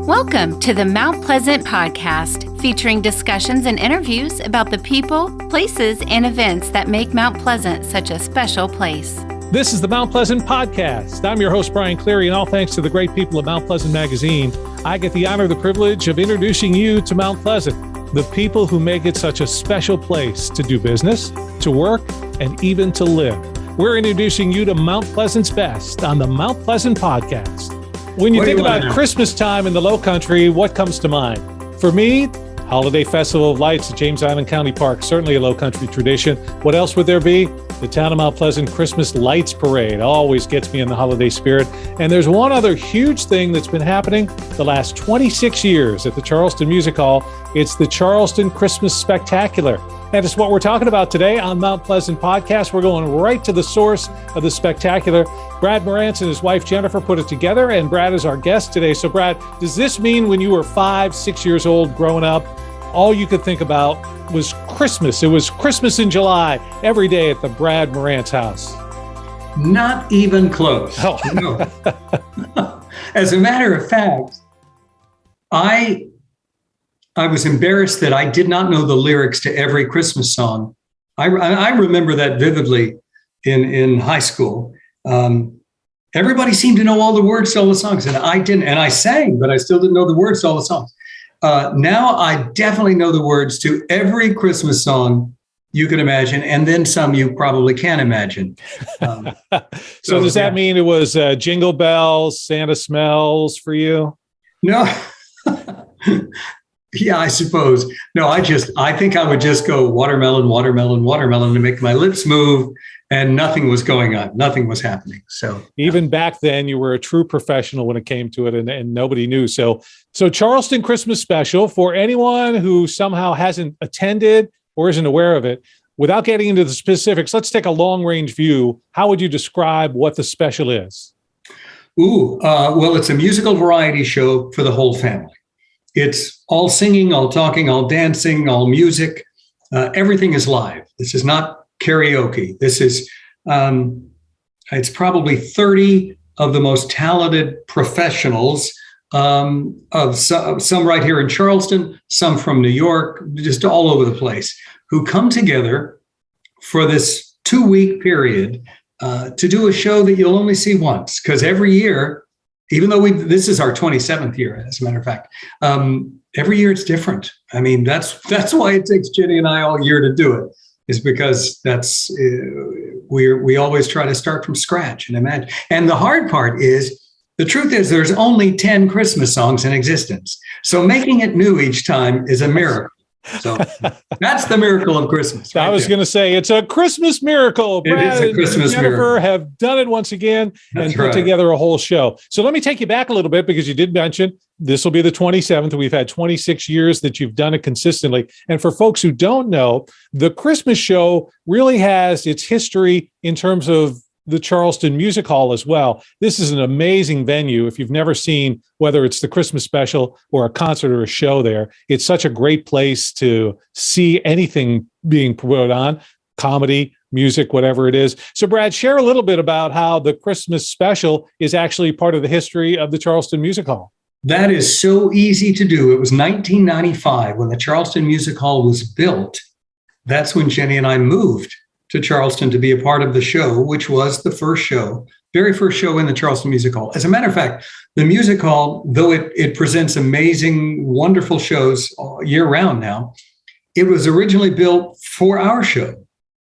Welcome to the Mount Pleasant Podcast, featuring discussions and interviews about the people, places, and events that make Mount Pleasant such a special place. This is the Mount Pleasant Podcast. I'm your host, Brian Cleary, and all thanks to the great people at Mount Pleasant Magazine, I get the honor and the privilege of introducing you to Mount Pleasant, the people who make it such a special place to do business, to work, and even to live. We're introducing you to Mount Pleasant's best on the Mount Pleasant Podcast. When you think about Christmas time in the Lowcountry, what comes to mind? For me, Holiday Festival of Lights at James Island County Park, certainly a Lowcountry tradition. What else would there be? The Town of Mount Pleasant Christmas Lights Parade always gets me in the holiday spirit. And there's one other huge thing that's been happening the last 26 years at the Charleston Music Hall. It's the Charleston Christmas Spectacular. And it's what we're talking about today on Mount Pleasant Podcast. We're going right to the source of the spectacular. Brad Moranz and his wife Jennifer put it together, and Brad is our guest today. So Brad, does this mean when you were 5, 6 years old growing up, all you could think about was Christmas? It was Christmas in July every day at the Brad Moranz house. Not even close. Oh. No. As a matter of fact, I was embarrassed that I did not know the lyrics to every Christmas song. I remember that vividly in high school. Everybody seemed to know all the words to all the songs, and I didn't. And I sang, but I still didn't know the words to all the songs. Now I definitely know the words to every Christmas song you can imagine, and then some you probably can't imagine. So does that mean it was Jingle Bells, Santa Smells for you? No. Yeah, I suppose. No, I think I would just go watermelon, watermelon, watermelon to make my lips move, and nothing was going on. Nothing was happening. So even back then, you were a true professional when it came to it, and nobody knew. So Charleston Christmas Special, for anyone who somehow hasn't attended or isn't aware of it, without getting into the specifics, let's take a long-range view. How would you describe what the special is? Well, it's a musical variety show for the whole family. It's all singing, all talking, all dancing, all music. Everything is live. This is not karaoke. This is, it's probably 30 of the most talented professionals, of some right here in Charleston, some from New York, just all over the place, who come together for this 2-week period to do a show that you'll only see once. Because every year, even though this is our 27th year, as a matter of fact, every year it's different. I mean, that's why it takes Jenny and I all year to do it, is because we always try to start from scratch and imagine. And the hard part is, the truth is there's only 10 Christmas songs in existence. So making it new each time is a miracle. So that's the miracle of Christmas. Right, I was going to say it's a Christmas miracle. Brad it is a Christmas and Jennifer miracle. Have done it once again and put right. together a whole show. So let me take you back a little bit, because you did mention this will be the 27th. We've had 26 years that you've done it consistently. And for folks who don't know, the Christmas show really has its history in terms of the Charleston Music Hall as well. This is an amazing venue. If you've never seen, whether it's the Christmas special or a concert or a show there, it's such a great place to see anything being put on, comedy, music, whatever it is. So Brad, share a little bit about how the Christmas special is actually part of the history of the Charleston Music Hall. That is so easy to do. It was 1995 when the Charleston Music Hall was built. That's when Jenny and I moved to Charleston to be a part of the show, which was the very first show in the Charleston Music Hall. As a matter of fact, the Music Hall, though it presents amazing, wonderful shows year-round now, it was originally built for our show,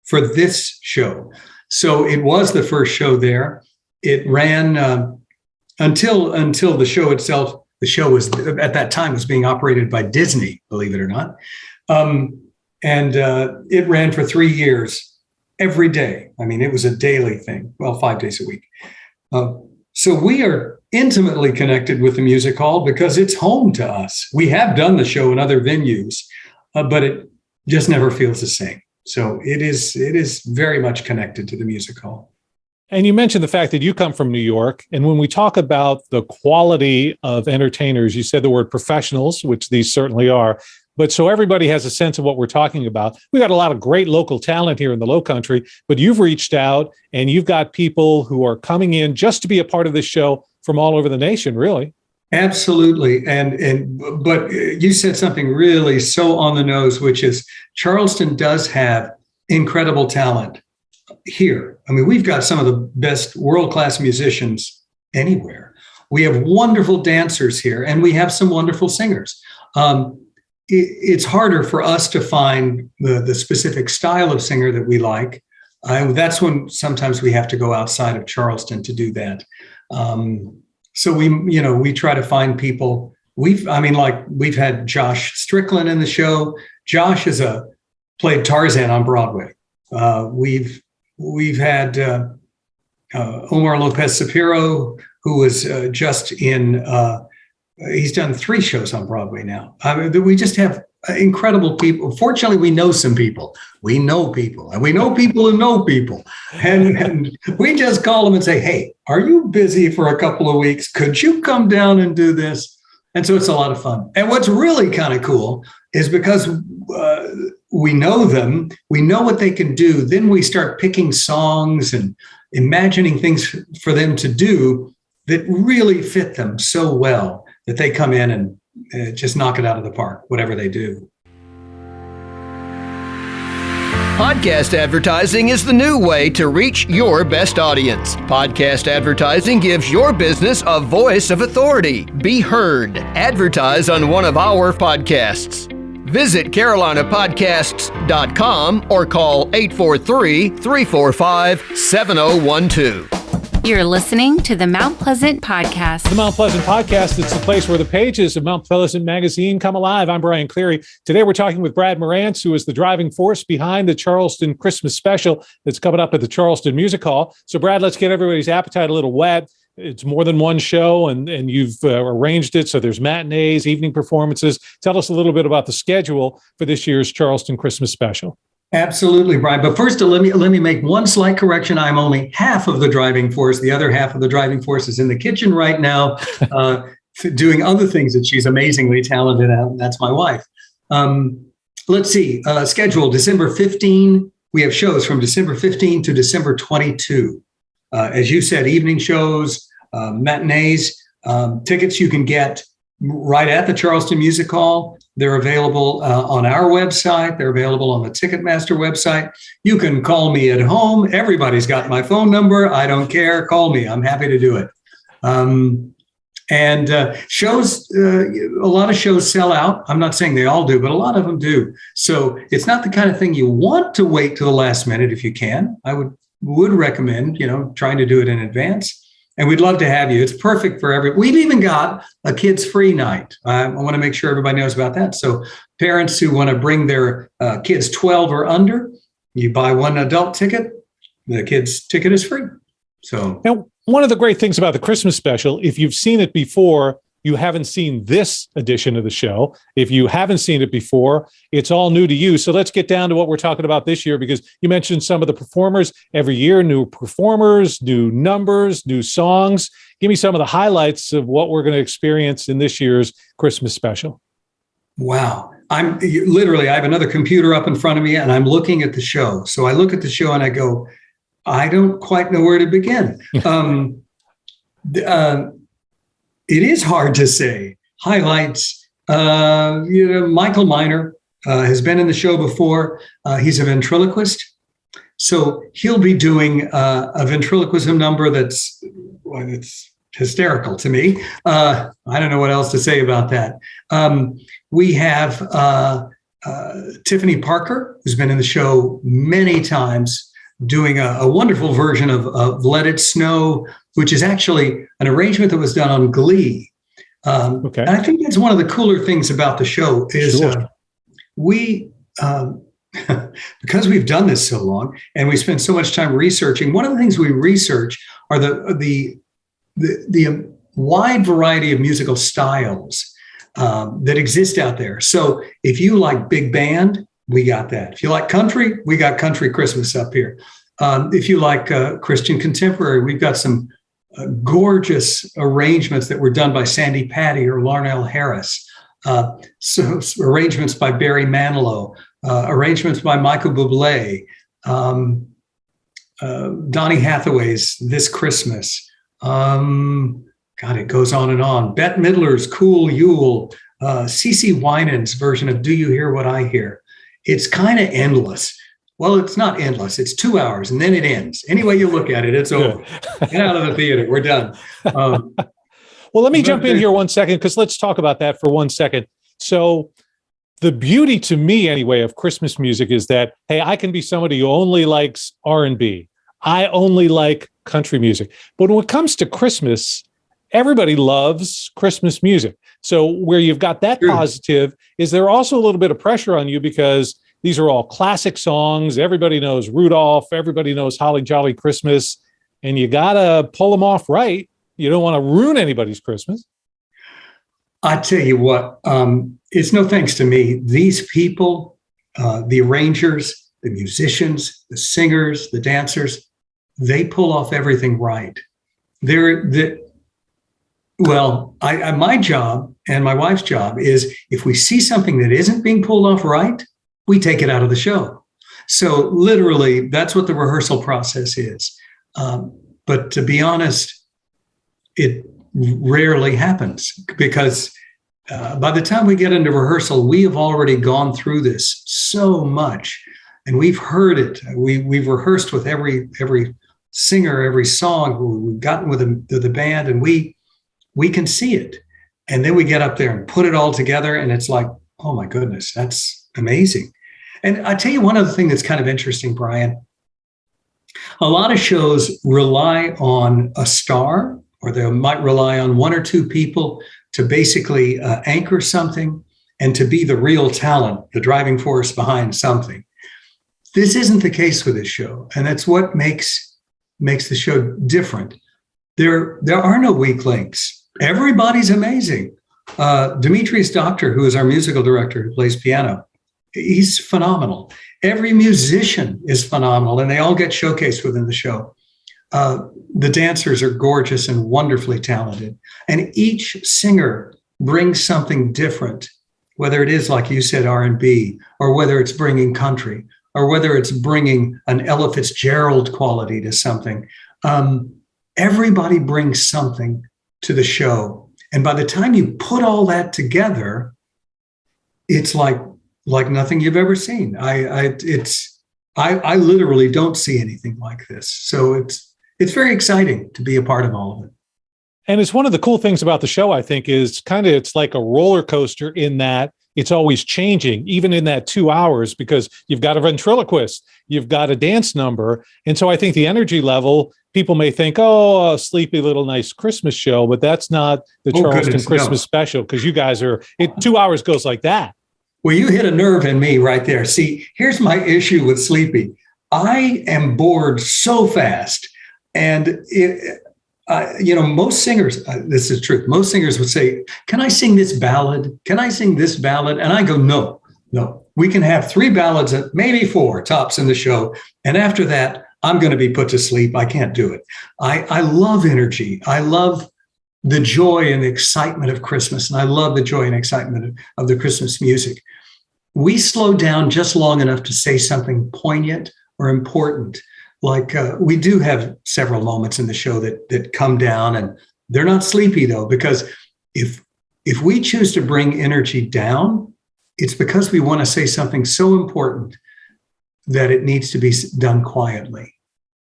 for this show. So it was the first show there. It ran until the show itself. The show was, at that time, was being operated by Disney, believe it or not. And it ran for 3 years. Every day. I mean, it was a daily thing. Well, 5 days a week. So we are intimately connected with the music hall because it's home to us. We have done the show in other venues, but it just never feels the same. So it is very much connected to the music hall. And you mentioned the fact that you come from New York. And when we talk about the quality of entertainers, you said the word professionals, which these certainly are. But so everybody has a sense of what we're talking about. We got a lot of great local talent here in the Lowcountry, but you've reached out and you've got people who are coming in just to be a part of this show from all over the nation, really. Absolutely. But you said something really so on the nose, which is Charleston does have incredible talent here. I mean, we've got some of the best world-class musicians anywhere. We have wonderful dancers here, and we have some wonderful singers. It's harder for us to find the specific style of singer that we like. That's when sometimes we have to go outside of Charleston to do that. So we try to find people. We've had Josh Strickland in the show. Josh played Tarzan on Broadway. We've had Omar Lopez Sapiro, who was just in. He's done 3 shows on Broadway now. We just have incredible people. Fortunately, we know some people. We know people, and we know people who know people. And we just call them and say, hey, are you busy for a couple of weeks? Could you come down and do this? And so it's a lot of fun. And what's really kind of cool is because we know them, we know what they can do. Then we start picking songs and imagining things for them to do that really fit them so well that they come in and just knock it out of the park, whatever they do. Podcast advertising is the new way to reach your best audience. Podcast advertising gives your business a voice of authority. Be heard. Advertise on one of our podcasts. Visit carolinapodcasts.com or call 843-345-7012. You're listening to the Mount Pleasant Podcast. The Mount Pleasant Podcast, it's the place where the pages of Mount Pleasant Magazine come alive. I'm Brian Cleary. Today we're talking with Brad Moranz, who is the driving force behind the Charleston Christmas Special that's coming up at the Charleston Music Hall. So Brad, let's get everybody's appetite a little wet. It's more than one show, and you've arranged it so there's matinees, evening performances. Tell us a little bit about the schedule for this year's Charleston Christmas Special. Absolutely, Brian. But first, let me make one slight correction. I'm only half of the driving force. The other half of the driving force is in the kitchen right now, doing other things that she's amazingly talented at. That's my wife. Let's see. Schedule December 15. We have shows from December 15 to December 22. As you said, evening shows, matinees. Tickets you can get right at the Charleston Music Hall. They're available on our website. They're available on the Ticketmaster website. You can call me at home. Everybody's got my phone number. I don't care. Call me. I'm happy to do it. Shows, a lot of shows sell out. I'm not saying they all do, but a lot of them do. So it's not the kind of thing you want to wait to the last minute if you can. I would recommend, trying to do it in advance. And we'd love to have you. It's perfect for we've even got a kids free night. I want to make sure everybody knows about that. So parents who want to bring their kids 12 or under, you buy one adult ticket, the kids ticket is free. So now, one of the great things about the Christmas Special, if you've seen it before, you haven't seen this edition of the show. If you haven't seen it before, it's all new to you. So let's get down to what we're talking about this year, because you mentioned some of the performers every year, new performers, new numbers, new songs. Give me some of the highlights of what we're going to experience in this year's Christmas Special. Wow. I have another computer up in front of me and I'm looking at the show. So I look at the show and I go, I don't quite know where to begin. It is hard to say. Highlights, Michael Miner has been in the show before. He's a ventriloquist. So he'll be doing a ventriloquism number that's hysterical to me. I don't know what else to say about that. We have Tiffany Parker, who's been in the show many times, doing a wonderful version of Let It Snow, which is actually an arrangement that was done on Glee. Okay. And I think that's one of the cooler things about the show is we, because we've done this so long and we spend so much time researching, one of the things we research are the wide variety of musical styles that exist out there. So if you like big band, we got that. If you like country, we got Country Christmas up here. If you like Christian contemporary, we've got some gorgeous arrangements that were done by Sandy Patty or Larnell Harris. So arrangements by Barry Manilow, arrangements by Michael Bublé, Donny Hathaway's This Christmas. God, it goes on and on. Bette Midler's Cool Yule, CeCe Winans' version of Do You Hear What I Hear? It's kind of endless. Well, it's not endless. It's 2 hours and then it ends. Any way you look at it, it's over. Get out of the theater. We're done. Well, let me jump in here 1 second, because let's talk about that for 1 second. So the beauty to me anyway of Christmas music is that, hey, I can be somebody who only likes R&B. I only like country music. But when it comes to Christmas, everybody loves Christmas music. So where you've got that positive, is there also a little bit of pressure on you because these are all classic songs. Everybody knows Rudolph. Everybody knows Holly Jolly Christmas. And you got to pull them off right. You don't want to ruin anybody's Christmas. I tell you what, it's no thanks to me. These people, the arrangers, the musicians, the singers, the dancers, they pull off everything right. My job and my wife's job is, if we see something that isn't being pulled off right, we take it out of the show. So literally, that's what the rehearsal process is. But to be honest, it rarely happens, because by the time we get into rehearsal, we have already gone through this so much, and we've heard it. We've rehearsed with every singer, every song. We've gotten with the band, and we can see it. And then we get up there and put it all together, and it's like, oh my goodness, that's amazing. And I tell you one other thing that's kind of interesting, Brian. A lot of shows rely on a star, or they might rely on one or two people to basically anchor something and to be the real talent, the driving force behind something. This isn't the case with this show, and that's what makes the show different. There are no weak links. Everybody's amazing. Demetrius Doctor, who is our musical director who plays piano, he's phenomenal. Every musician is phenomenal, and they all get showcased within the show. The dancers are gorgeous and wonderfully talented. And each singer brings something different, whether it is, like you said, R&B, or whether it's bringing country, or whether it's bringing an Ella Fitzgerald quality to something. Everybody brings something to the show. And by the time you put all that together, it's like nothing you've ever seen. I literally don't see anything like this. So it's very exciting to be a part of all of it. And it's one of the cool things about the show, I think, is it's like a roller coaster in that it's always changing, even in that 2 hours, because you've got a ventriloquist, you've got a dance number. And so I think the energy level, people may think, oh, a sleepy little nice Christmas show, but that's not the Charleston Christmas Special, because you guys 2 hours goes like that. Well, you hit a nerve in me right there. See, here's my issue with Sleepy. I am bored so fast. And, most singers, this is true. Most singers would say, can I sing this ballad? Can I sing this ballad? And I go, no. We can have 3 ballads, maybe 4 tops in the show. And after that, I'm going to be put to sleep. I can't do it. I love energy. I love the joy and the excitement of Christmas. And I love the joy and excitement of the Christmas music. We slow down just long enough to say something poignant or important. Like we do have several moments in the show that come down, and they're not sleepy though, because if we choose to bring energy down, it's because we want to say something so important that it needs to be done quietly.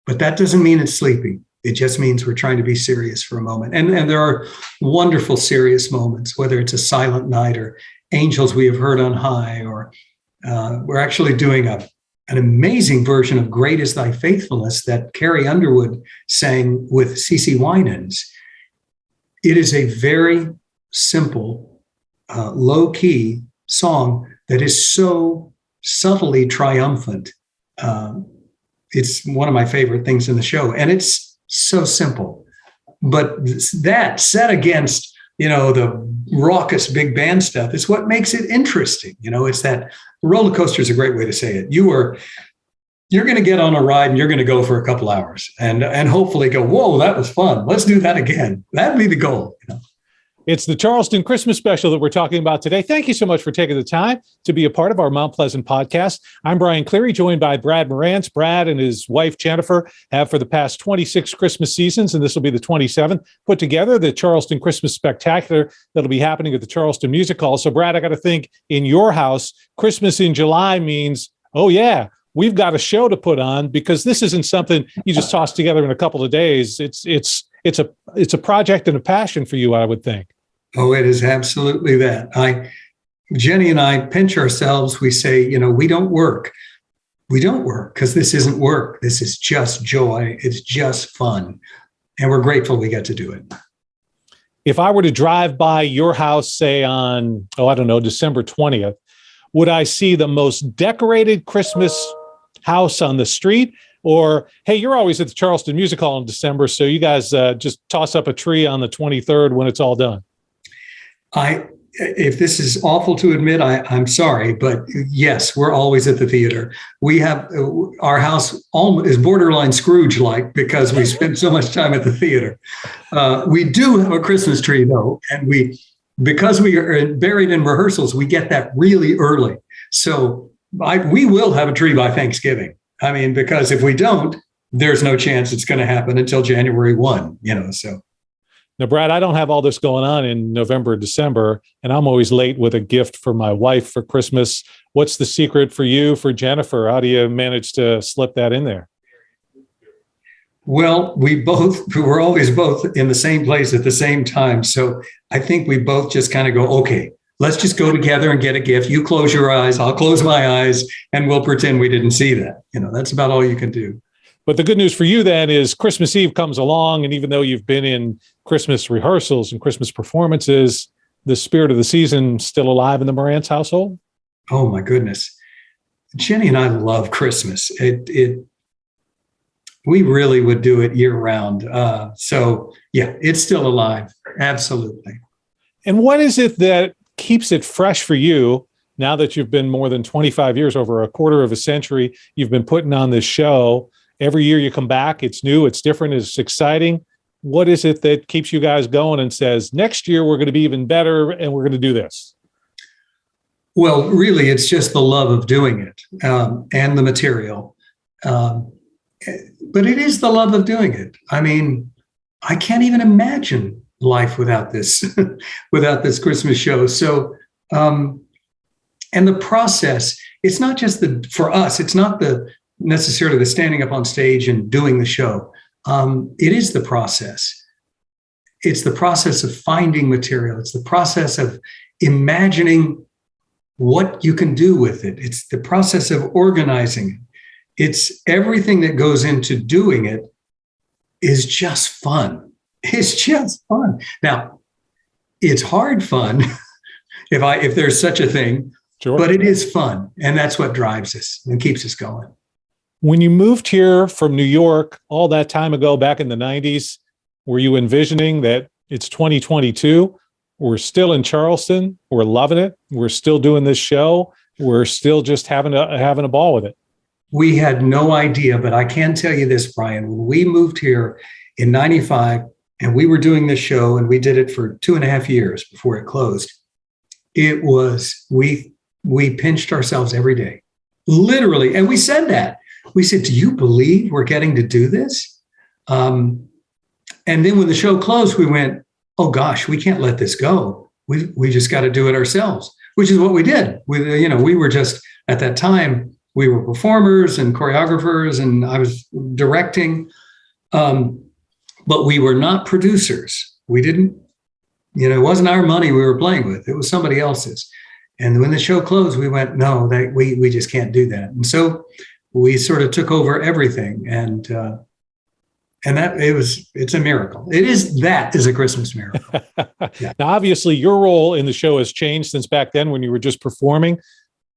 But that doesn't mean it's sleepy. It just means we're trying to be serious for a moment. And there are wonderful serious moments, whether it's a Silent Night or Angels We Have Heard on High, or we're actually doing an amazing version of Great Is Thy Faithfulness that Carrie Underwood sang with CeCe Winans. It is a very simple, low-key song that is so subtly triumphant. It's one of my favorite things in the show, and it's so simple. But that set against, the raucous big band stuff is what makes it interesting. It's that roller coaster is a great way to say it. You're going to get on a ride and you're going to go for a couple hours and hopefully go, whoa, that was fun. Let's do that again. That'd be the goal. It's the Charleston Christmas Special that we're talking about today. Thank you so much for taking the time to be a part of our Mount Pleasant podcast. I'm Brian Cleary, joined by Brad Moranz. Brad and his wife, Jennifer, have for the past 26 Christmas seasons, and this will be the 27th, put together the Charleston Christmas Spectacular that'll be happening at the Charleston Music Hall. So, Brad, I got to think, in your house, Christmas in July means, oh, yeah, we've got a show to put on, because this isn't something you just toss together in a couple of days. It's a project and a passion for you, I would think. Oh, it is absolutely that. Jenny and I pinch ourselves. We say, we don't work. We don't work because this isn't work. This is just joy. It's just fun. And we're grateful we get to do it. If I were to drive by your house, say on, December 20th, would I see the most decorated Christmas house on the street? Or, hey, you're always at the Charleston Music Hall in December, so you guys just toss up a tree on the 23rd when it's all done? If this is awful to admit, I'm sorry, but yes, we're always at the theater. We have our house is borderline Scrooge-like because we spend so much time at the theater. We do have a Christmas tree though, and because we are buried in rehearsals, we get that really early. So we will have a tree by Thanksgiving. I mean, because if we don't, there's no chance it's going to happen until January 1. So. Now, Brad, I don't have all this going on in November, December, and I'm always late with a gift for my wife for Christmas. What's the secret for you, for Jennifer? How do you manage to slip that in there? Well, we're always both in the same place at the same time. So I think we both just kind of go, okay, let's just go together and get a gift. You close your eyes, I'll close my eyes, and we'll pretend we didn't see that. That's about all you can do. But the good news for you then is Christmas Eve comes along, and even though you've been in Christmas rehearsals and Christmas performances, the spirit of the season still alive in the Moranz household? Oh my goodness. Jenny and I love Christmas. We really would do it year round. So yeah, it's still alive. Absolutely. And what is it that keeps it fresh for you now that you've been more than 25 years, over a quarter of a century, you've been putting on this show? Every year you come back, it's new, it's different, it's exciting. What is it that keeps you guys going and says, next year we're going to be even better and we're going to do this? Well, really, it's just the love of doing it and the material. But it is the love of doing it. I mean, I can't even imagine life without this, without this Christmas show. So, and the process, it's not just for us, it's not necessarily the standing up on stage and doing the show. It is the process. It's the process of finding material. It's the process of imagining what you can do with it. It's the process of organizing it. It's everything that goes into doing it is just fun. It's just fun. Now, it's hard fun if there's such a thing, sure. But it is fun. And that's what drives us and keeps us going. When you moved here from New York all that time ago, back in the 90s, were you envisioning that it's 2022? We're still in Charleston. We're loving it. We're still doing this show. We're still just having a ball with it. We had no idea, but I can tell you this, Brian. When we moved here in 95 and we were doing this show and we did it for 2.5 years before it closed, it was, we pinched ourselves every day, literally. And we said that. We said, do you believe we're getting to do this? And then when the show closed, we went, oh gosh, we can't let this go. We just got to do it ourselves, which is what we did. We were just, at that time, we were performers and choreographers, and I was directing, but we were not producers. We didn't, it wasn't our money we were playing with. It was somebody else's. And when the show closed, we went, no, we just can't do that. And so we sort of took over everything, and that it's a miracle. It is a Christmas miracle. Yeah. Now, obviously, your role in the show has changed since back then when you were just performing.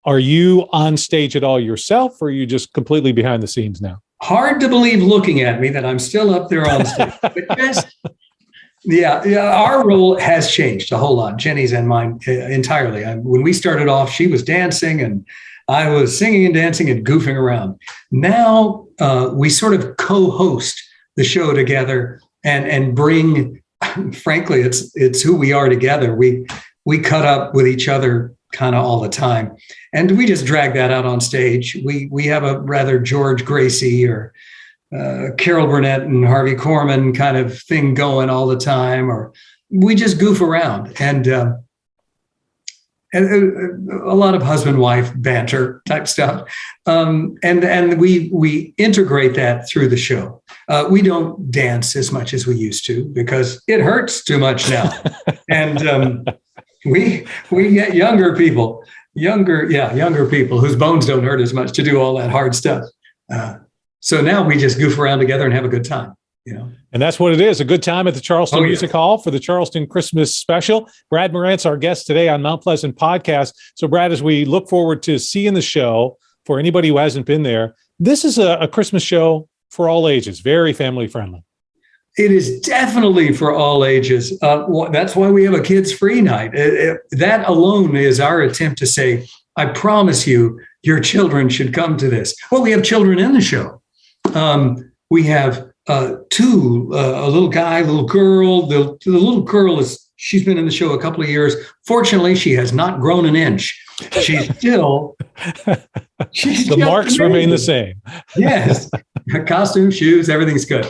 Are you on stage at all yourself, or are you just completely behind the scenes now? Hard to believe looking at me that I'm still up there on stage. But yes, yeah, our role has changed a whole lot. Jenny's and mine entirely. When we started off, she was dancing and I was singing and dancing and goofing around. Now we sort of co-host the show together and bring frankly, it's who we are together. We cut up with each other kind of all the time, and we just drag that out on stage. We have a rather George Gracie or Carol Burnett and Harvey Korman kind of thing going all the time, or we just goof around and a lot of husband-wife banter type stuff. And we integrate that through the show. We don't dance as much as we used to because it hurts too much now. And we get younger people whose bones don't hurt as much to do all that hard stuff. So now we just goof around together and have a good time. And that's what it is, a good time at the Charleston Music Hall for the Charleston Christmas Special. Brad Moranz, our guest today on Mount Pleasant Podcast. So, Brad, as we look forward to seeing the show, for anybody who hasn't been there, this is a Christmas show for all ages, very family friendly. It is definitely for all ages. That's why we have a kids-free night. That alone is our attempt to say, I promise you, your children should come to this. Well, we have children in the show. We have two, a little guy, little girl. The little girl she's been in the show a couple of years. Fortunately, she has not grown an inch. She's still, the marks remain the same. Yes. Costume, shoes, everything's good.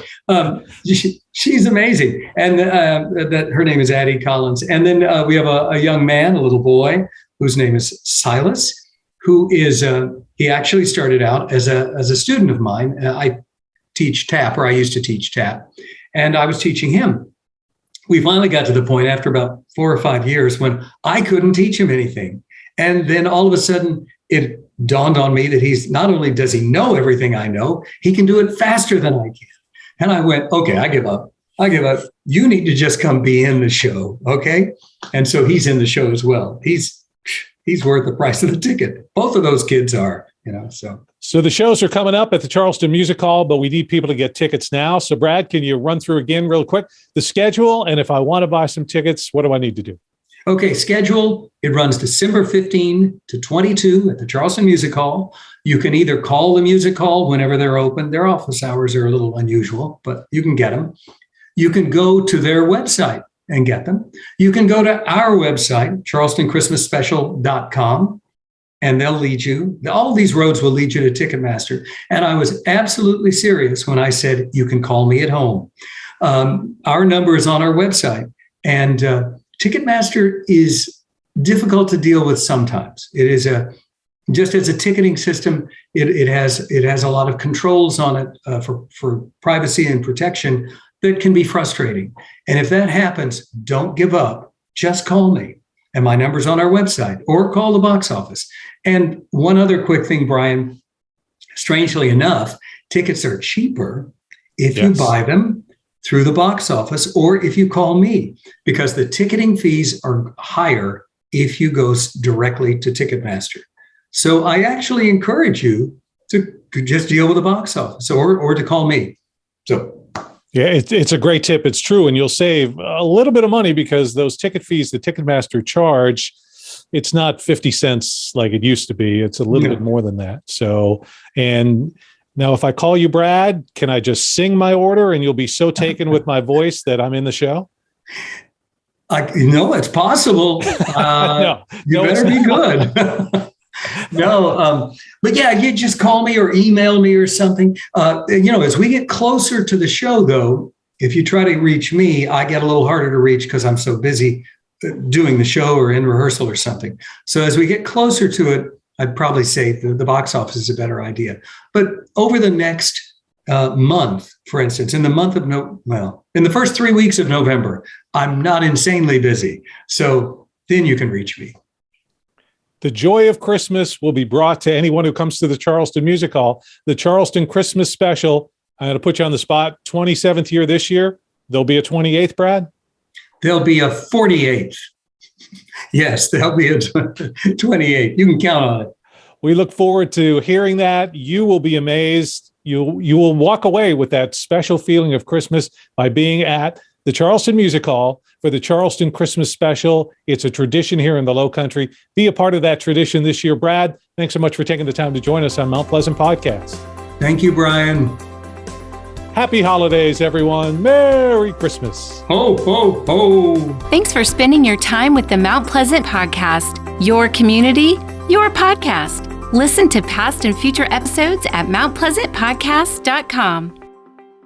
She's amazing. And that her name is Addie Collins. And then we have a young man, a little boy, whose name is Silas, who is, he actually started out as a student of mine. I used to teach tap, and I was teaching him. We finally got to the point after about 4 or 5 years when I couldn't teach him anything. And then all of a sudden it dawned on me that not only does he know everything I know, he can do it faster than I can. And I went, okay, I give up. You need to just come be in the show. Okay. And so he's in the show as well. He's worth the price of the ticket. Both of those kids are, So the shows are coming up at the Charleston Music Hall, but we need people to get tickets now. So, Brad, can you run through again real quick the schedule? And if I want to buy some tickets, what do I need to do? Okay, schedule. It runs December 15 to 22 at the Charleston Music Hall. You can either call the music hall whenever they're open. Their office hours are a little unusual, but you can get them. You can go to their website and get them. You can go to our website, charlestonchristmasspecial.com. And they'll lead you. All of these roads will lead you to Ticketmaster. And I was absolutely serious when I said, you can call me at home. Our number is on our website. And Ticketmaster is difficult to deal with sometimes. It is just as a ticketing system, it has a lot of controls on it for privacy and protection that can be frustrating. And if that happens, don't give up. Just call me. And my number's on our website, or call the box office. And one other quick thing, Brian, strangely enough, tickets are cheaper if you buy them through the box office or if you call me, because the ticketing fees are higher if you go directly to Ticketmaster. So I actually encourage you to just deal with the box office or to call me. So. Yeah, it's a great tip. It's true. And you'll save a little bit of money because those ticket fees the Ticketmaster charge, it's not 50 cents like it used to be. It's a little bit more than that. So, and now if I call you Brad, can I just sing my order and you'll be so taken with my voice that I'm in the show? No, it's possible. You better be good. But yeah, you just call me or email me or something. As we get closer to the show, though, if you try to reach me, I get a little harder to reach because I'm so busy doing the show or in rehearsal or something. So as we get closer to it, I'd probably say the box office is a better idea. But over the next month, for instance, in the first 3 weeks of November, I'm not insanely busy. So then you can reach me. The joy of Christmas will be brought to anyone who comes to the Charleston Music Hall. The Charleston Christmas Special, I'm going to put you on the spot, 27th year this year. There'll be a 28th, Brad? There'll be a 48th. Yes, there'll be a 28th. You can count on it. We look forward to hearing that. You will be amazed. You will walk away with that special feeling of Christmas by being at the Charleston Music Hall for the Charleston Christmas Special. It's a tradition here in the Low Country. Be a part of that tradition this year. Brad, thanks so much for taking the time to join us on Mount Pleasant Podcast. Thank you, Brian. Happy holidays, everyone. Merry Christmas. Ho, ho, ho. Thanks for spending your time with the Mount Pleasant Podcast. Your community, your podcast. Listen to past and future episodes at mountpleasantpodcast.com.